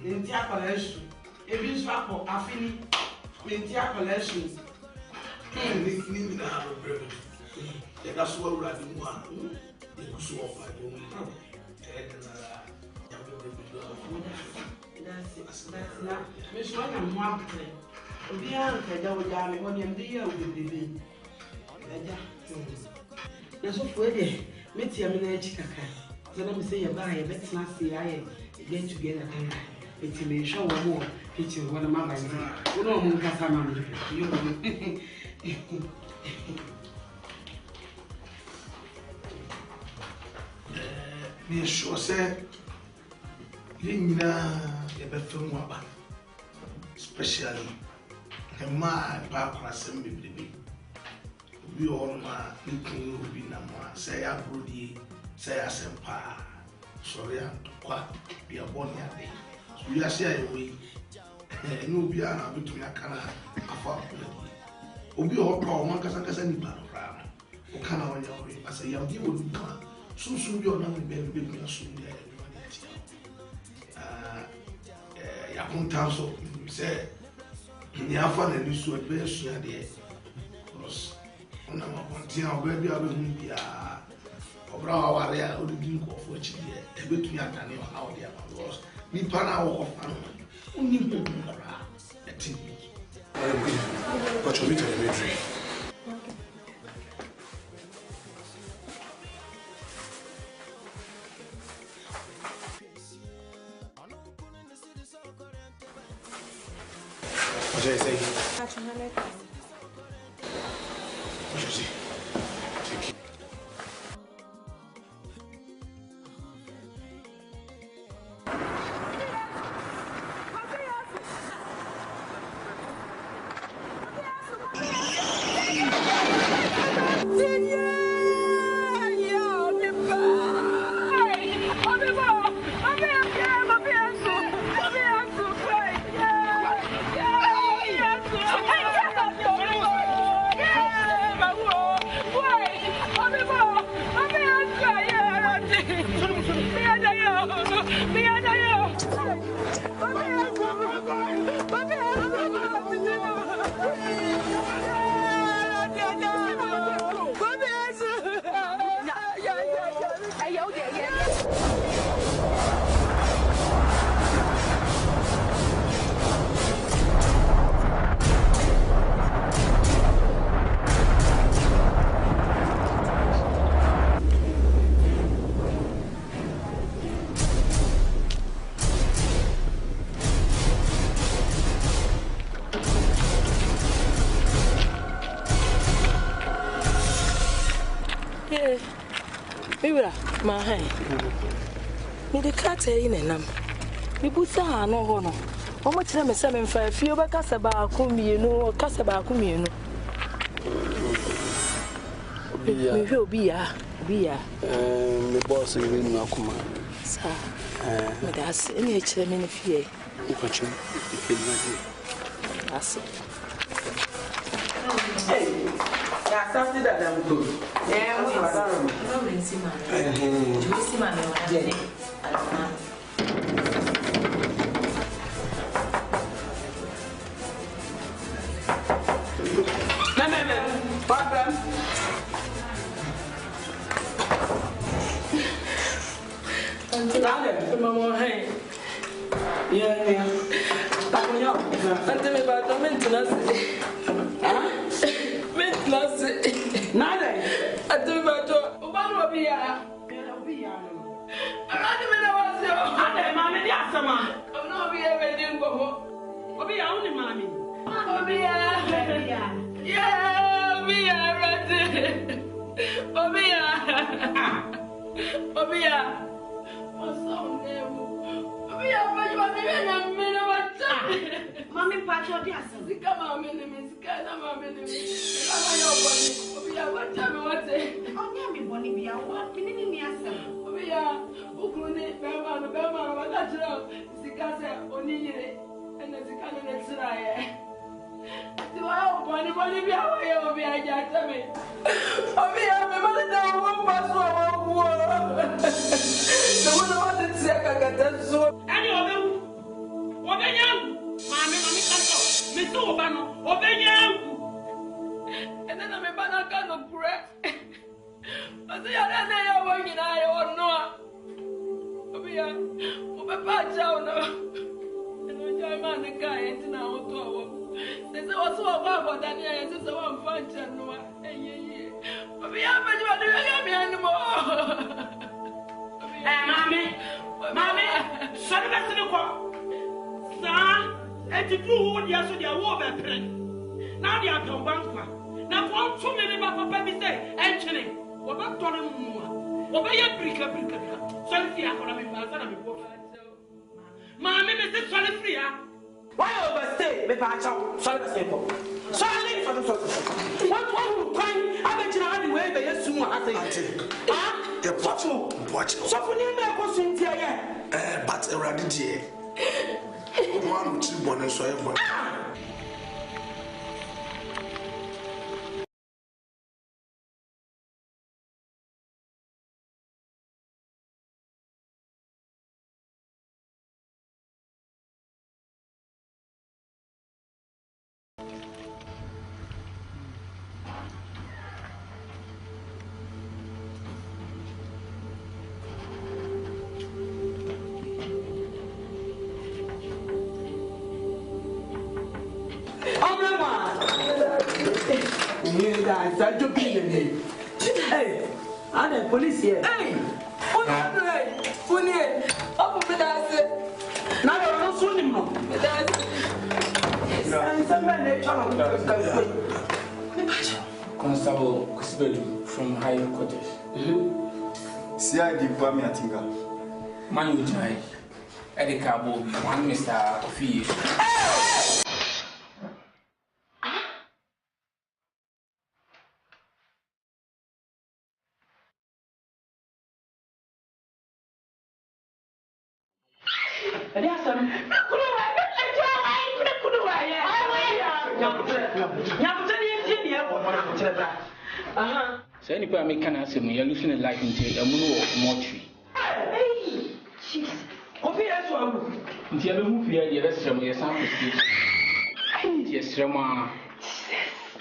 Minti akolesu. Ebi nso akọ afini. Minti akolesu. Ni na ro brebe. Ya da so awura di mu a. E ku so ofa do mu. Ya That's not. Miss One and one. Obi a nkaja wo ja me ho ne mde ya obebebe. Aja. Na so fo de metia me na echi kaka. So na me say ya ba ya betna se aye get together kan. Eti me show wo mo kitchen wo na ma ba ni. Wo no mo nkasa ma me. Yo. Me sure say Lina ebefem waba especially ma ba kwasem bibibi obi on ma nkun obi na ma say abrodi say asempa sorry and kwa bia boni ade so you say ayi no obi ana betumi akana afa obi o pa o man kasa kasa ni ba ra o kana wanya obi asa ya di wo duka sunsun bi ona me be me asu dia ya contasso say ni afa na ni so be sua de because ona ma kontia o be bia be hu bia obra wa ware a o di nko fo chi de e betu ya tane wa na o de ama because ni pa na wo fa no oni hu nkra e ti but you meet me dream. What should I say? What should I say? Thank you. My hand. Me the cat in a num. Me put a no honor. How much time is 7.5? You back as about Kumi, no, Casaba Kumi, no. We will be a The boss is in Nakuma. Sir, that's any chairman of fear. That's it. Yeah, something that I'm good. Yeah, we are sorry. No, we see my. You see my. Mama, hey. Yeah. Until about the maintenance. Maintenance. Nada. Until about the Obamabia. I'm not even a mammy, yes, I'm not be ever doing go. Obi only mammy. Yeah, we are ready. Obia. Mommy, patch your dear. Come on, Miss Ghana, Mammy. Obia, what time was it? Oh, yeah, me, Bonnie, be a what? Meaning, yes, sir. Obia, Ukuni, Bama, what that's wrong. Zikasa, Oni, and the Zikana next lie. Do I hope Bonnie be away of me? I just tell me. Obia, my mother, one pass. The one I wanted to say, I got that so. Anyway, Mr. Obano, obey you. And then I'm a banana of bread. I say, I don't know what you know. Obia, Papa Chowno. And when you're a man, a guy, and now to our. There's also a barber that is a one function. Obia, but you are doing me anymore. Mammy, son of a clock. Son, and to do what you are so your war print. Now they are your bank. Now, one too many Papa say, Anthony, what about Tony Moore? Obey your brick. Sorry, I'm going to be Mammy, Mrs. Solifria. Why overstay, me Pacho? Sorry, simple. Sorry for the social. What time? I bet you had the way they assume I think. Watch. So for you, I was in here. But already, dear. One, two, one, and so on. I do be the name. Hey, I'm a police here. Hey, what are you doing? Up with us. Now you're not swimming. Constable Kusbedu from High Quarters. CID Kwame Atinga. Manu Jai, Eddie Cabo, one Mr. Kofi. So any people make can answer me, you're losing a life into a moon or mortuary. Hey, Jesus. Coffee as well. Until you move here, the rest of your sample state. Yes, Rama.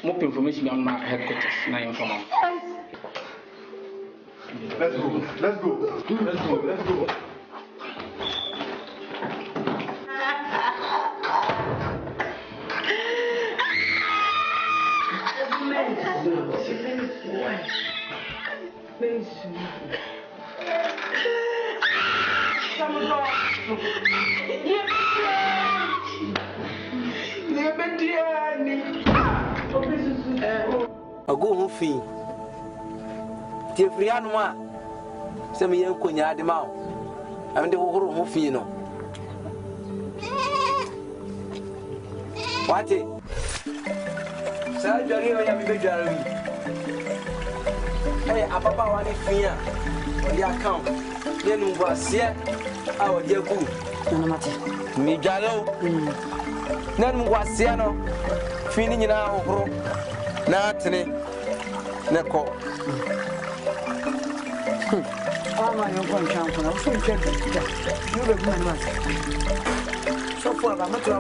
More information on my headquarters. Now from Let's go. A go home fee. Tiafrianwa. Some young conya de mouth. I mean, the whole home fee, no. What it? Sir, Johnny, I am a big gallery. Hey, a papa want it fear on the account. Then we was here. Our dear good. Me jalo. Then we was here no. Feeling in our home. Natane. Neko. Oh, my uncle champion. I'm so gentle. You look my man. So far, I'm not to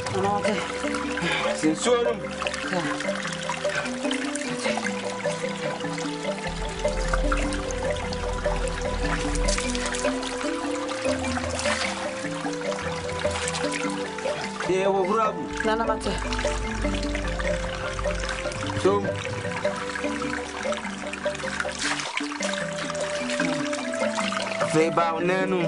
Hello, Sinsurum. Yeah, we'll grab Nana Mate. So, they bow Nanu.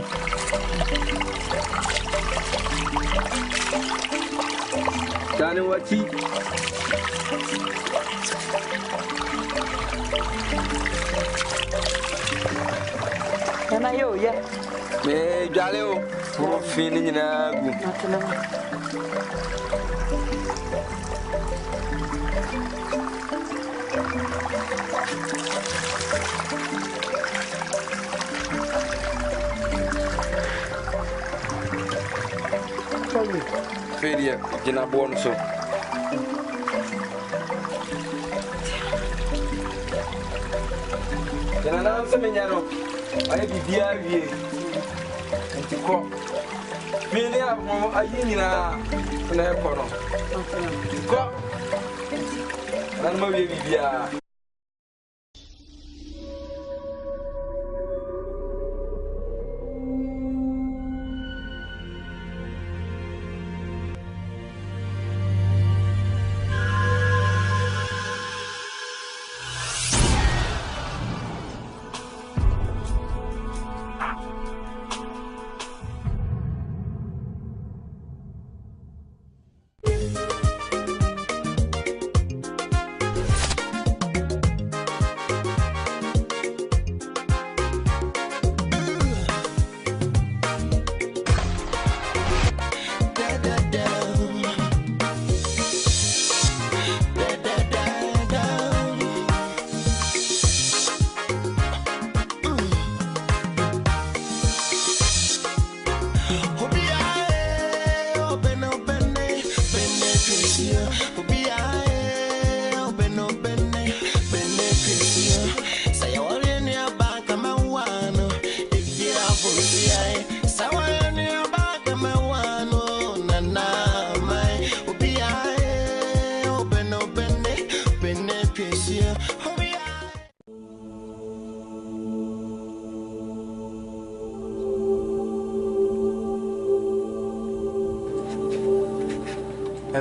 Dane wati Nana yo ya me jale o mo fini nyina gu afedia gina bon so gina na se menyano aye bibia wie ntiko mini amo ayi nyina na ekono ko nan ma wie bibia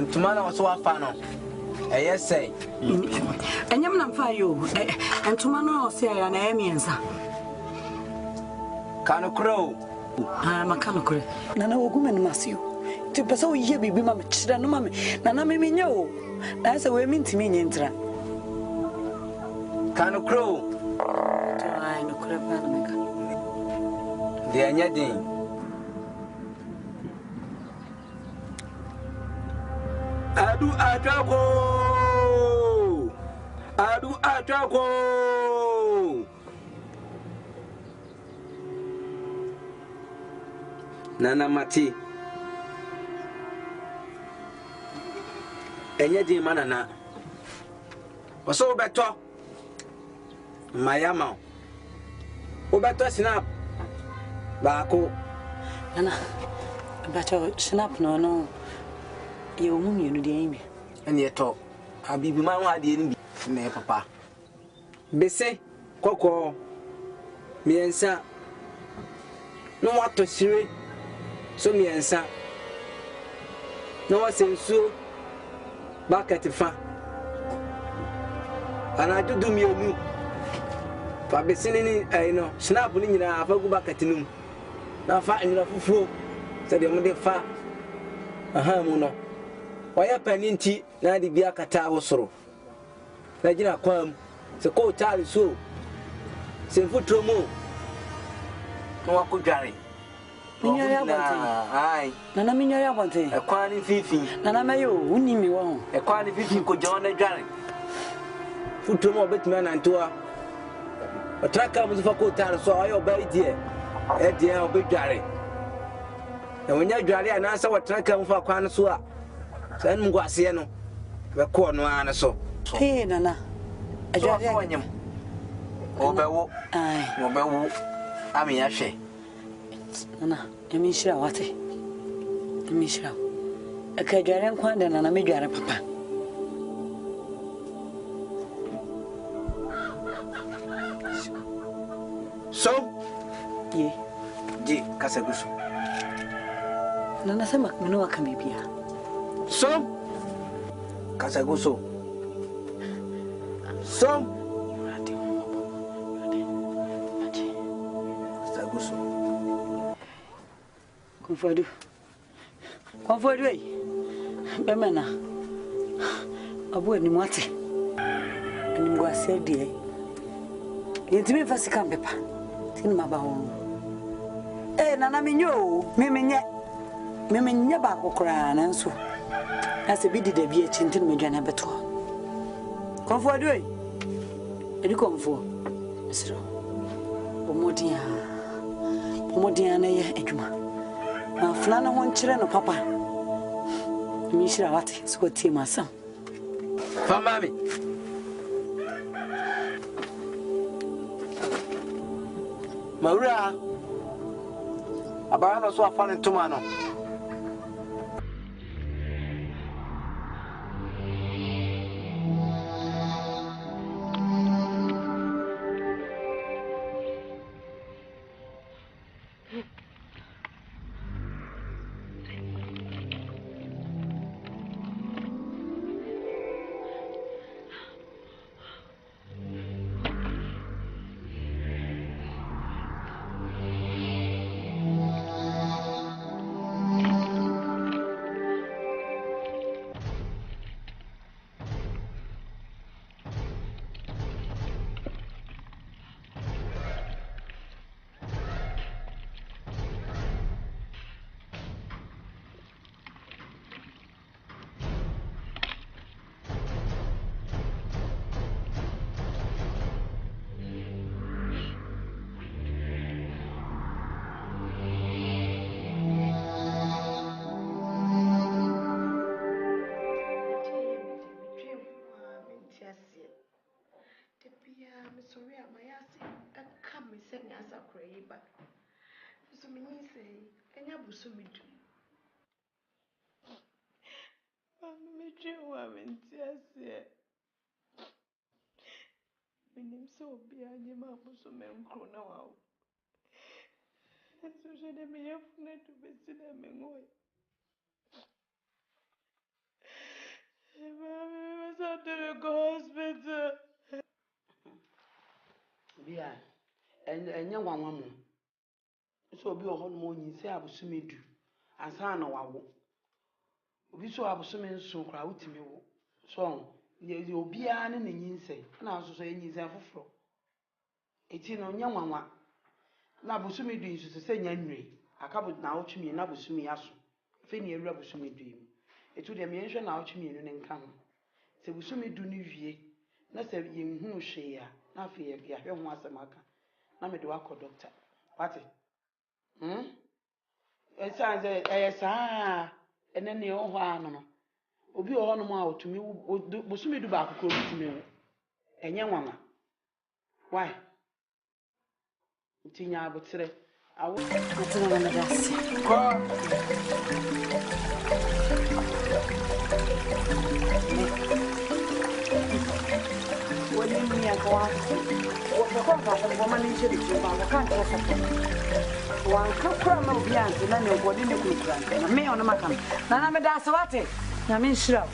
Tumana was so afano. Yes, say. And yam nam fa you, and tomorrow say an emiensa. Cano crow. I'm a canoe. Nana woman must you. To pursue ye be mamma, children, no mammy, Nana me no. That's a women to me, Intra. Cano crow. I know, crap, the anyading. Adu atako Nana mati enye di manana oso beto mayama obeto snap baako Nana beto snap no you mum you the amy and yet talk abibi ma wa de ni na papa bese koko miensa no wato sire so miensa no wasensuo bucket fa ana dudu mienu fa bese ni no snap ni nyina afa gu bucket num na fa nyina fufuo se de mo de fa aha mu no waya paninti na di bia kata wosoro na gina kwam se ko tare so se futro mu no wakodware minya ya bonte ai nana minya ya bonte e kwani fifi nana mayo uni mi wo e kwani fifi ko jona dware futro mu obetuma na ntoa otraka mu fa ko tare so ayo ba die e die obedware e wonya dware ana sa otraka mu fa kwan so a san mu gwase no be ko no an so eh nana ajware anyam obewo ai obewo ami ya hwe nana emi shira wate emi shira akajware nkwan de nana me dware papa so ye ji kasaguso nana sema mino wakamebia so kasaguso so kasaguso konfodu ei bemena abu eni mwate eni mgwase die yentime fasika mpepa tini mabaho nana minyo memenye ba kokora na nso ase bidi da bi echi ntini medwane beto konfodu ei edi konfo esro omodia na ye adwuma na flana ho nkyere no papa Mishra what? So team asam. Fa mami. Maura. Abara no so afa ne ntoma no. Bia enya nwanwa mu so obi ohon mo nyinse abosumedu ansa na wawo obi so abosome nso kra wutimi wo so ye obi a ne nyinse na so nyinse afoforo eti no nya nwanwa na abosumedu nso se nya nwre akabo na otwimi na abosumi aso fe ne ewura abosumedu yi etu de me nhwe na otwimi no ne nka ho se abosumedu ni wie na se ye nhunu hwe ya na afi ya hwe ho asemaka na me de wa ko doctor wati esanze esa enene ho ano no obi ho no ma otumi bosumedu ba akoko otumi wo enye nwanwa why ntinya abotre awo Atuna na dasi. ko Wani ya kwa. Kwa mani nje kwa wakati sasa. Wankakura ma obi anze na ne ngode ne kura. Na me ona makam. Na me da asawate. Na me nshira.